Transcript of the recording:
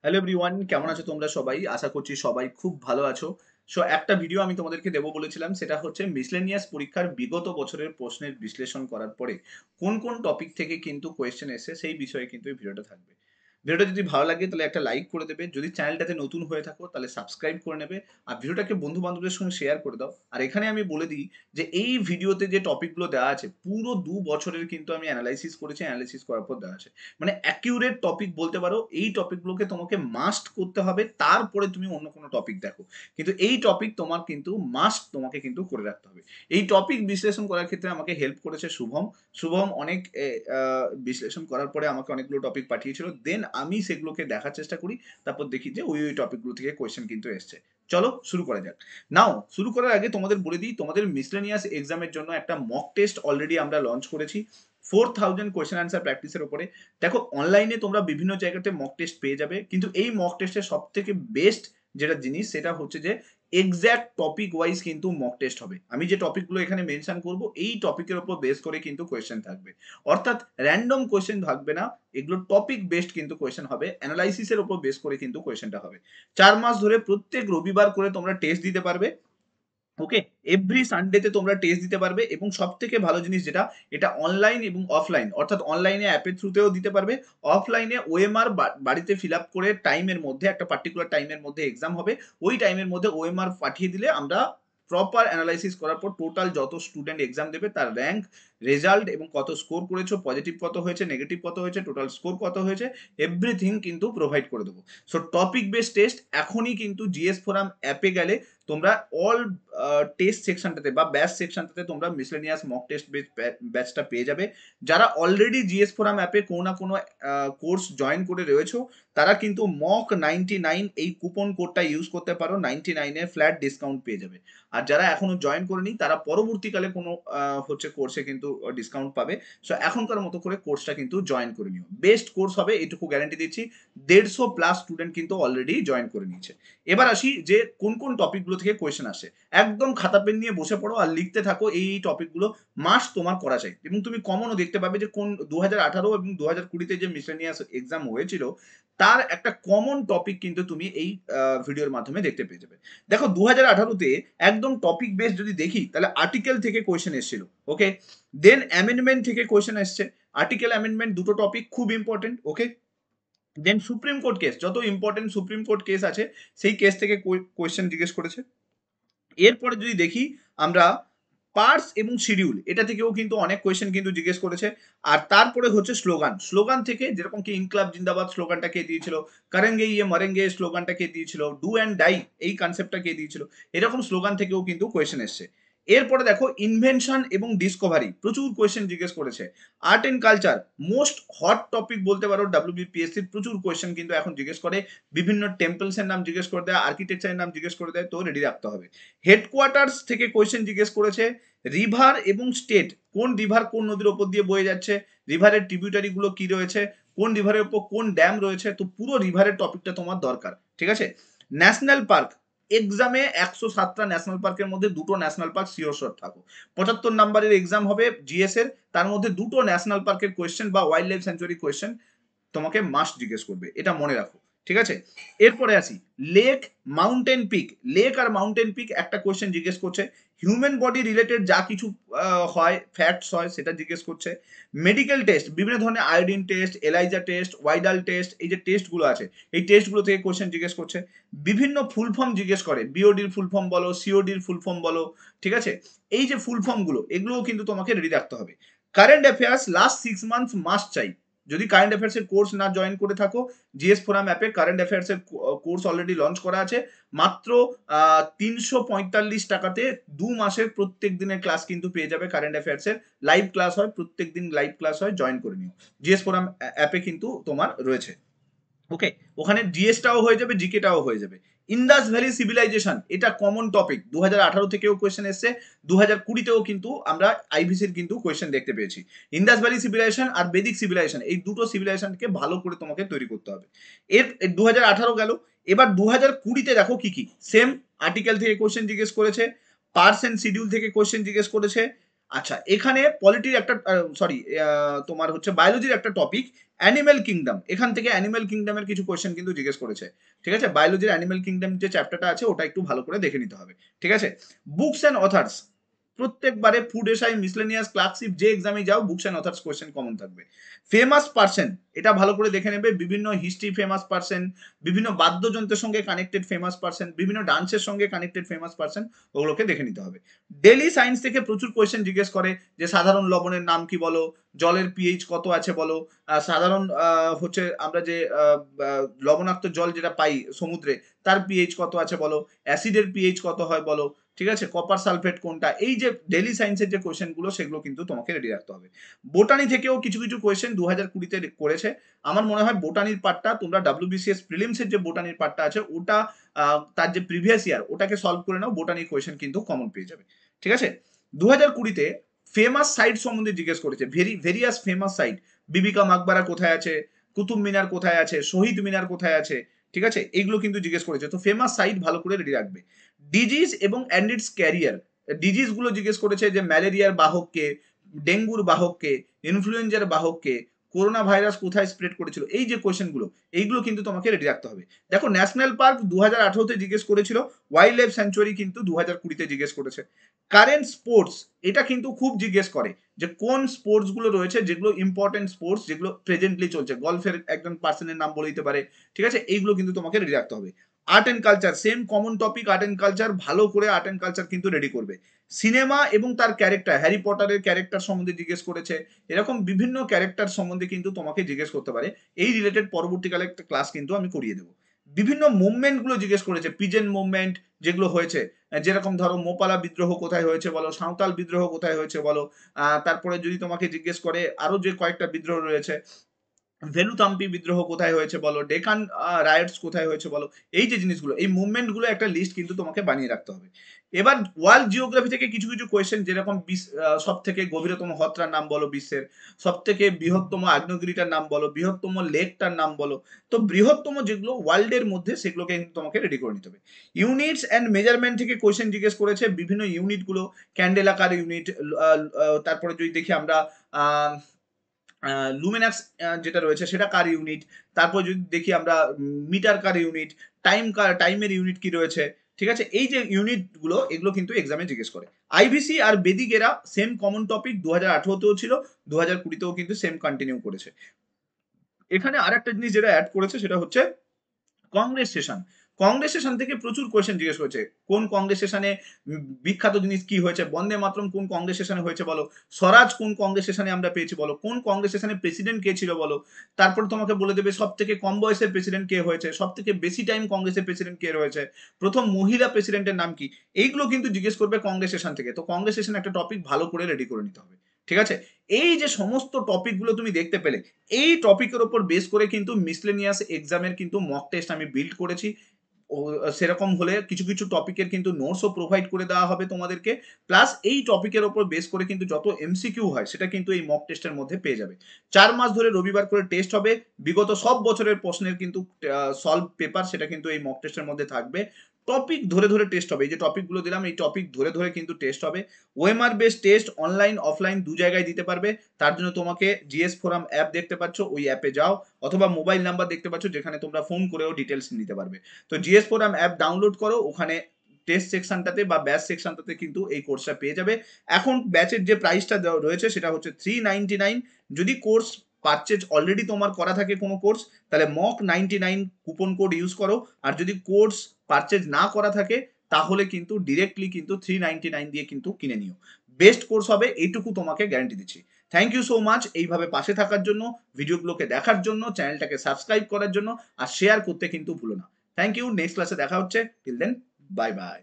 Hello everyone, কেমন আছো তোমরা সবাই? আশা করছি সবাই খুব ভালো আছো। সো একটা ভিডিও আমি তোমাদেরকে দেবো বলেছিলাম, সেটা হচ্ছে মিসলেনিয়াস পরীক্ষার বিগত বছরের প্রশ্নের বিশ্লেষণ করার পরে কোন কোন টপিক থেকে কিন্তু কোয়েশ্চেন এসে সেই বিষয়ে কিন্তু এই ভিডিওটা থাকবে। ভিডিওটা যদি ভালো লাগে তাহলে একটা লাইক করে দেবে, যদি চ্যানেলটাতে নতুন হয়ে থাকো তাহলে সাবস্ক্রাইব করে নেবে, আর ভিডিওটাকে বন্ধু বান্ধবদের সঙ্গে শেয়ার করে দাও। আর এখানে আমি বলে দিই যে এই ভিডিওতে যে টপিকগুলো দেওয়া আছে পুরো ২ বছরের কিন্তু আমি অ্যানালাইসিস করেছি, অ্যানালাইসিস করার পর দেওয়া আছে। মানে অ্যাকিউরেট টপিক বলতে পারো, এই টপিকগুলোকে তোমাকে মাস্ট করতে হবে, তারপরে তুমি অন্য কোনো টপিক দেখো। কিন্তু এই টপিক তোমার কিন্তু মাস্ট তোমাকে কিন্তু করে রাখতে হবে। এই টপিক বিশ্লেষণ করার ক্ষেত্রে আমাকে হেল্প করেছে শুভম। শুভম অনেক বিশ্লেষণ করার পরে আমাকে অনেকগুলো টপিক পাঠিয়েছিল, দেন আমি সেগুলোকে দেখার চেষ্টা করি, তারপর দেখি যে ওই টপিকগুলো থেকে কোয়েশ্চেন কিন্তু এসছে। চলো শুরু করা যাক। নাও শুরু করার আগে তোমাদের বলে দিই, তোমাদের মিসলেনিয়াস এক্সামের জন্য একটা মক টেস্ট অলরেডি আমরা লঞ্চ করেছি 4000 কোয়েশ্চেন আনসার প্র্যাকটিসের উপরে। দেখো অনলাইনে তোমরা বিভিন্ন জায়গাতে মক টেস্ট পেয়ে যাবে, কিন্তু এই মক টেস্টের সব থেকে বেস্ট যেটা জিনিস সেটা হচ্ছে যে এক্স্যাক্ট টপিক ওয়াইজ কিন্তু মক টেস্ট হবে। আমি যে টপিকগুলো এখানে মেনশন করব এই টপিকের উপর বেস করে কিন্তু কোয়েশ্চেন থাকবে, অর্থাৎ র্যান্ডম কোয়েশ্চেন থাকবে না। এগুলো টপিক বেসড কিন্তু কোয়েশ্চেন হবে, অ্যানালাইসিসের উপর বেস করে কিন্তু কোয়েশ্চেনটা হবে। 4 মাস ধরে প্রত্যেক রবিবার করে তোমরা টেস্ট দিতে পারবে। ওকে, এভরি সানডেতে তোমরা টেস্ট দিতে পারবে, এবং সব থেকে ভালো জিনিস যেটা, এটা অনলাইন এবং অফলাইন, অর্থাৎ অনলাইনে অ্যাপের থ্রুতেও দিতে পারবে, অফলাইনে ওএমআর বাড়িতে ফিল আপ করে টাইমের মধ্যে, একটা পার্টিকুলার টাইমের মধ্যে এক্সাম হবে, ওই টাইমের মধ্যে ওএমআর পাঠিয়ে দিলে আমরা প্রপার অ্যানালাইসিস করার পর টোটাল যত স্টুডেন্ট এক্সাম দেবে তার র্যাঙ্ক, রেজাল্ট এবং কত স্কোর করেছো, পজিটিভ কত হয়েছে, নেগেটিভ কত হয়েছে, টোটাল স্কোর কত হয়েছে, এভরিথিং কিন্তু প্রোভাইড করে দেবো। সো টপিক বেস টেস্ট এখনই কিন্তু জিএস ফোরাম অ্যাপে গেলে তোমরা অল টেস্ট সেকশনটাতে বা ব্যাচ সেকশনটাতে তোমরা মিসলেনিয়াস মক টেস্ট ব্যাচটা পেয়ে যাবে। যারা অলরেডি জিএস ফোরাম অ্যাপে কোনো না কোনো কোর্স জয়েন করে রয়েছো, তারা কিন্তু মক 99 এই কুপন কোডটা ইউজ করতে পারো, 99-এর ফ্ল্যাট ডিসকাউন্ট পেয়ে যাবে। আর যারা এখনো জয়েন করেনি তারা পরবর্তীকালে কোনো হচ্ছে কোর্সে কিন্তু ডিসকাউন্ট পাবে। সো এখনকার মতো করে কোর্সটা কিন্তু জয়েন করে নিও, বেস্ট কোর্স হবে এইটুকু গ্যারান্টি দিচ্ছি। 150+ স্টুডেন্ট কিন্তু অলরেডি জয়েন করে নিয়েছে। এবার আসি যে কোন কোন টপিকগুলো থেকে কোয়েশ্চেন আসে। একদম খাতা পেন নিয়ে বসে পড়ো আর লিখতে থাকো, এই টপিকগুলো মাস্ট তোমার করা চাই, এবং তুমি কমনও দেখতে পাবে যে কোন 2018 এবং 2020-তে যে মিসলেনিয়াস এক্সাম হয়েছিল তার একটা কমন টপিক কিন্তু তুমি এই ভিডিওর মাধ্যমে দেখতে পেয়ে যাবে। দেখো 2018-তে একদম টপিক বেস যদি দেখি তাহলে আর্টিকেল থেকে কোয়েশ্চেন এসেছিল। ওকে, দেন অ্যামেন্ডমেন্ট থেকে কোয়েশ্চেন এসছে। আর্টিকেল অ্যামেন্ডমেন্ট দুটো টপিক খুব ইম্পর্টেন্ট। ওকে, দেন সুপ্রিম কোর্ট কেস, যত ইম্পর্টেন্ট সুপ্রিম কোর্ট কেস আছে সেই কেস থেকে কোয়েশ্চেন জিজ্ঞেস করেছে। এরপরে যদি দেখি আমরা পার্স এবং শিডিউল, এটা থেকেও কিন্তু অনেক কোয়েশ্চেন কিন্তু জিজ্ঞেস করেছে। আর তারপরে হচ্ছে স্লোগান, স্লোগান থেকে যেরকম কি ইনকলাব জিন্দাবাদ স্লোগানটা কে দিয়েছিল, করেঙ্গে ইয়ে মরেঙ্গে স্লোগানটা কে দিয়েছিল, ডু অ্যান্ড ডাই এই কনসেপ্টটা কে দিয়েছিল, এরকম স্লোগান থেকেও কিন্তু কোয়েশ্চেন এসছে। এরপরে দেখো ইনভেনশন এবং ডিসকভারি, প্রচুর কোয়েশ্চেন জিজ্ঞেস করেছে। Art and culture, most hot topic বলতে পারো, ডাব্লিউবিপিএসসি প্রচুর কোয়েশ্চেন কিন্তু এখন জিজ্ঞেস করে, বিভিন্ন টেম্পলস এর নাম জিজ্ঞেস করে দেয়, আর্কিটেকচারের নাম জিজ্ঞেস করে দেয়, তো রেডি রাখতে হবে। হেডকোয়ার্টার্স থেকে কোয়েশ্চেন জিজ্ঞেস করেছে। রিভার এবং স্টেট, কোন রিভার কোন নদীর ওপর দিয়ে বয়ে যাচ্ছে, রিভারের ট্রিবিউটারি গুলো কি রয়েছে, কোন রিভারের উপর কোন ড্যাম রয়েছে, তো পুরো রিভারের টপিকটা তোমার দরকার। ঠিক আছে, ন্যাশনাল পার্ক, এক্সামে 107টা ন্যাশনাল পার্কের মধ্যে দুটো ন্যাশনাল পার্ক শিওর শট থাকো। 75 নাম্বারের এক্সাম হবে জিএস এর, তার মধ্যে দুটো ন্যাশনাল পার্কের কোয়েশ্চেন বা ওয়াইল্ড লাইফ স্যাঞ্চুরি কোয়েশ্চেন তোমাকে মাস্ট জিজ্ঞেস করবে, এটা মনে রাখো। ঠিক আছে, এরপরে আসি লেক, মাউন্টেন পিক, লেক আর মাউন্টেন পিক একটা কোয়েশ্চেন জিজ্ঞেস করছে। হিউম্যান বডি রিলেটেড যা কিছু হয়, ফ্যাক্টস হয়, সেটা জিজ্ঞেস করছে। মেডিকেল টেস্ট, বিভিন্ন ধরনের iodine test, ELISA test, Widal test, এই যে টেস্টগুলো আছে এই টেস্টগুলো থেকে কোয়েশ্চেন জিজ্ঞেস করছে। বিভিন্ন ফুল ফর্ম জিজ্ঞেস করে, বিওডির ফুল ফর্ম বলো, সিওডির ফুল ফর্ম বলো। ঠিক আছে, এই যে ফুল ফর্মগুলো এগুলোও কিন্তু তোমাকে রেডি রাখতে হবে। Current affairs last 6 months must চাই। যদি কারেন্ট অ্যাফেয়ার্স এর কোর্স না জয়েন করে থাকো, জিএস ফোরাম অ্যাপে কারেন্ট অ্যাফেয়ার্স এর কোর্স অলরেডি লঞ্চ করা আছে। মাত্র 345 টাকাতে 2 মাসের প্রত্যেক দিনের ক্লাস কিন্তু পেয়ে যাবে। কারেন্ট অ্যাফেয়ার্স এর লাইভ ক্লাস হয়, প্রত্যেক দিন লাইভ ক্লাস হয়, জয়েন করে নিও। জিএস ফোরাম অ্যাপে কিন্তু তোমার রয়েছে। ওকে, ওখানে জিএসটাও হয়ে যাবে, জিকেটাও হয়ে যাবে। ইন্দাস ভ্যালি সিভিলাইজেশন, এটা কমন টপিক, 2018 থেকেও কোয়েশ্চেন এসছে, 2020-তেও কিন্তু আমরা আইভিসির কিন্তু কোয়েশ্চেন দেখতে পেয়েছি। ইন্দাস ভ্যালি সিভিলাইজেশন আর বেদিক সিভিলাইজেশন, এই দুটো সিভিলাইজেশনকে ভালো করে তোমাকে তৈরি করতে হবে। এর 2018 গেল, এবার 2020-তে দেখো কি কি সেম আর্টিকেল থেকে কোয়েশ্চেন জিজ্ঞেস করেছে, পার্স এন্ড শিডিউল থেকে কোয়েশ্চেন জিজ্ঞেস করেছে, আচ্ছা, এখানে পলিটির একটা সরি তোমার হচ্ছে বায়োলজির একটা টপিক অ্যানিম্যাল কিংডম, এখান থেকে অ্যানিম্যাল কিংডমের কিছু কোয়েশ্চেন কিন্তু জিজ্ঞেস করেছে। ঠিক আছে, বায়োলজির অ্যানিম্যাল কিংডম যে চ্যাপ্টারটা আছে ওটা একটু ভালো করে দেখে নিতে হবে। ঠিক আছে, বুকস অ্যান্ড অথার্স, প্রত্যেকবারে ফুড এসআই মিসলেনিয়াস ক্লার্কশিপ যে এক্সামে যাও books and authors question common থাকবে। ফেমাস পার্সন, এটা ভালো করে দেখে নেবে, বিভিন্ন হিস্ট্রি ফেমাস পার্সন, বিভিন্ন বাদ্যযন্ত্রের সঙ্গে কানেক্টেড ফেমাস পার্সন, বিভিন্ন ডান্সের সঙ্গে কানেক্টেড ফেমাস পার্সন, ওগুলোকে দেখে নিতে হবে। ডেলি সায়েন্স থেকে প্রচুর কোয়েশ্চেন জিজ্ঞেস করে, যে সাধারণ লবণের নাম কি বলো, জলের পিএইচ কত আছে বলো, সাধারণ হচ্ছে আমরা যে লবণাক্ত জল যেটা পাই সমুদ্রে তার পিএইচ কত আছে বলো, অ্যাসিডের পিএইচ কত হয় বলো, ঠিক আছে, কপার সালফেট কোনটা, এই যে ডেলি সায়েন্সের যে কোয়েশ্চেনগুলো সেগুলো কিন্তু তোমাকে রেডি রাখতে হবে। বোটানি থেকেও কিছু কিছু কোয়েশ্চেন 2020-তে করেছে। আমার মনে হয় বোটানির পার্টটা তোমরা WBCS প্রিলিমসের যে বোটানির পার্টটা আছে ওটা তার যে প্রিভিয়াস ইয়ার ওটাকে সলভ করে নাও, বোটানির কোয়েশ্চেন কিন্তু কমন পেয়ে যাবে। ঠিক আছে, 2020-তে ফেমাস সাইট সম্বন্ধে জিজ্ঞেস করেছে, ভেরিয়াস ফেমাস সাইট, বিবিকা মাকবারা কোথায় আছে, কুতুব মিনার কোথায় আছে, শহীদ মিনার কোথায় আছে, ঠিক আছে, এইগুলো কিন্তু জিজ্ঞেস করেছে। তো ফেমাস সাইট ভালো করে রেডি রাখবে। ডিজিজ এবং অ্যান্ড ইটস ক্যারিয়ার, ডিজিজ গুলো জিজ্ঞেস করেছে যে ম্যালেরিয়ার বাহককে, ডেঙ্গুর বাহককে, ইনফ্লুয়েঞ্জার বাহককে, করোনা ভাইরাস কোথায় স্প্রেড করেছিল, এই যে কোয়েশ্চেন গুলো এইগুলো কিন্তু তোমাকে রেডি রাখতে হবে। দেখো ন্যাশনাল পার্ক 2018-তে জিজ্ঞেস করেছিল, ওয়াইল্ড লাইফ স্যাঞ্চুয়ারি কিন্তু 2020-তে জিজ্ঞেস করেছে। কারেন্ট স্পোর্টস, এটা কিন্তু খুব জিজ্ঞেস করে যে কোন স্পোর্টস গুলো রয়েছে যেগুলো ইম্পর্টেন্ট স্পোর্টস যেগুলো প্রেজেন্টলি চলছে, গলফের একজন পার্সনের নাম বলে দিতে পারে। ঠিক আছে, এইগুলো কিন্তু তোমাকে রেডি রাখতে হবে। Art and culture, same common topic art and culture, ভালো করে আর্ট অ্যান্ড কালচার কিন্তু রেডি করবে। সিনেমা এবং তার ক্যারেক্টার, হ্যারি পটারের ক্যারেক্টার সম্বন্ধে জিজ্ঞেস করেছে, এরকম বিভিন্ন ক্যারেক্টার সম্বন্ধে কিন্তু তোমাকে জিজ্ঞেস করতে পারে। এই রিলেটেড পরবর্তীকালে একটা ক্লাস কিন্তু আমি করিয়ে দেবো। বিভিন্ন মুভমেন্ট গুলো জিজ্ঞেস করেছে, পিজেন মুভমেন্ট যেগুলো হয়েছে, যেরকম ধরো মোপালা বিদ্রোহ কোথায় হয়েছে বলো, সাঁওতাল বিদ্রোহ কোথায় হয়েছে বলো, তারপরে যদি তোমাকে জিজ্ঞেস করে আরো যে কয়েকটা বিদ্রোহ রয়েছে, ভেলুতাম্পি বিদ্রোহ কোথায় হয়েছে বলো, ডেকান রায়টস কোথায় হয়েছে বলো, এই যে জিনিসগুলো, এই মুভমেন্ট গুলো একটা লিস্ট কিন্তু তোমাকে বানিয়ে রাখতে হবে। এবার ওয়ার্ল্ড জিওগ্রাফি থেকে কিছু কিছু কোয়েশ্চেন, যেরকম সব থেকে গভীরতম হ্রদটার নাম বলো বিশ্বের, সব থেকে বৃহত্তম আগ্নেয়গিরিটার নাম বলো, বৃহত্তম লেকটার নাম বলো। তো বৃহত্তম যেগুলো ওয়ার্ল্ডের মধ্যে সেগুলোকে কিন্তু তোমাকে রেডি করে নিতে হবে। ইউনিটস অ্যান্ড মেজারমেন্ট থেকে কোয়েশ্চেন জিজ্ঞেস করেছে, বিভিন্ন ইউনিট গুলো, ক্যান্ডেলাকার ইউনিট, তারপরে যদি দেখি আমরা লুমেনাক্স যেটা রয়েছে সেটা কার ইউনিট, তারপর যদি দেখি আমরা মিটার কার ইউনিট, টাইমের ইউনিট কি রয়েছে। ঠিক আছে, এই যে ইউনিট গুলো এগুলো কিন্তু এক্সামে জিজ্ঞেস করে। আইভিসি আর বেদিকেরা সেম কমন টপিক 2018-তেও ছিল, 2020-তেও কিন্তু সেম কন্টিনিউ করেছে। এখানে আর একটা জিনিস যেটা অ্যাড করেছে সেটা হচ্ছে কংগ্রেস সেশন। কংগ্রেস সেশন থেকে প্রচুর কোয়েশ্চেন জিজ্ঞেস করেছে, কোন কংগ্রেস সেশনে বিখ্যাত জিনিস কি হয়েছে, বন্দে মাতরম কোন কংগ্রেস সেশনে হয়েছে বলো, স্বরাজ কোন কংগ্রেস সেশনে আমরা পেয়েছি বলো, কোন কংগ্রেস সেশনে প্রেসিডেন্ট কে ছিল বলো। তারপর তোমাকে বলে দেবে সব থেকে কম বয়সের প্রেসিডেন্ট কে হয়েছে, সব থেকে বেশি টাইম কংগ্রেসের প্রেসিডেন্ট কে রয়েছে, প্রথম মহিলা প্রেসিডেন্টের নাম কি, এইগুলো কিন্তু জিজ্ঞেস করবে কংগ্রেস সেশন থেকে। তো কংগ্রেস সেশন একটা টপিক ভালো করে রেডি করে নিতে হবে। ঠিক আছে, এই যে সমস্ত টপিকগুলো তুমি দেখতে পেলে, এই টপিকের উপর বেস করে কিন্তু মিসলেনিয়াস এক্সামের কিন্তু মক টেস্ট আমি বিল্ড করেছি। ও সেরকম হলে কিছু কিছু টপিকের কিন্তু নোটসও প্রোভাইড করে দেওয়া হবে তোমাদেরকে। প্লাস এই টপিকের ওপর বেস করে কিন্তু যত এমসিকিউ হয় সেটা কিন্তু এই মক টেস্টের মধ্যে পেয়ে যাবে। 4 মাস ধরে রবিবার করে টেস্ট হবে, বিগত সব বছরের প্রশ্নের কিন্তু সলভ পেপার সেটা কিন্তু এই মক টেস্টের মধ্যে থাকবে। টপিক ধরে ধরে টেস্ট হবে, এই যে টপিকগুলো দিলাম এই টপিক ধরে ধরে কিন্তু টেস্ট হবে। OMR base test online offline দু জায়গায় দিতে পারবে। তার জন্য তোমাকে জিএস ফোরাম অ্যাপ দেখতে পাচ্ছ, ওই অ্যাপে যাও, অথবা মোবাইল নাম্বার দেখতে পাচ্ছ যেখানে তোমরা ফোন করেও ডিটেলস নিতে পারবে। তো জিএস ফোরাম অ্যাপ ডাউনলোড করো, ওখানে টেস্ট সেকশনটাতে বা ব্যাচ সেকশনটাতে কিন্তু এই কোর্সটা পেয়ে যাবে। এখন ব্যাচের যে প্রাইসটা রয়েছে সেটা হচ্ছে 399। যদি কোর্স পারচেজ অলরেডি তোমার করা থাকে কোনো কোর্স, তাহলে মক 99 কুপন কোড ইউজ করো। আর যদি কোর্স পারচেজ না করা থাকে তাহলে কিন্তু ডিরেক্টলি কিন্তু 399 দিয়ে কিন্তু কিনে নিও। বেস্ট কোর্স হবে এইটুকু তোমাকে গ্যারান্টি দিচ্ছি। থ্যাংক ইউ সো মাচ এইভাবে পাশে থাকার জন্য, ভিডিওগুলোকে দেখার জন্য, চ্যানেলটাকে সাবস্ক্রাইব করার জন্য, আর শেয়ার করতে কিন্তু ভুলো না। থ্যাংক ইউ, নেক্সট ক্লাসে দেখা হচ্ছে। Till then, bye by.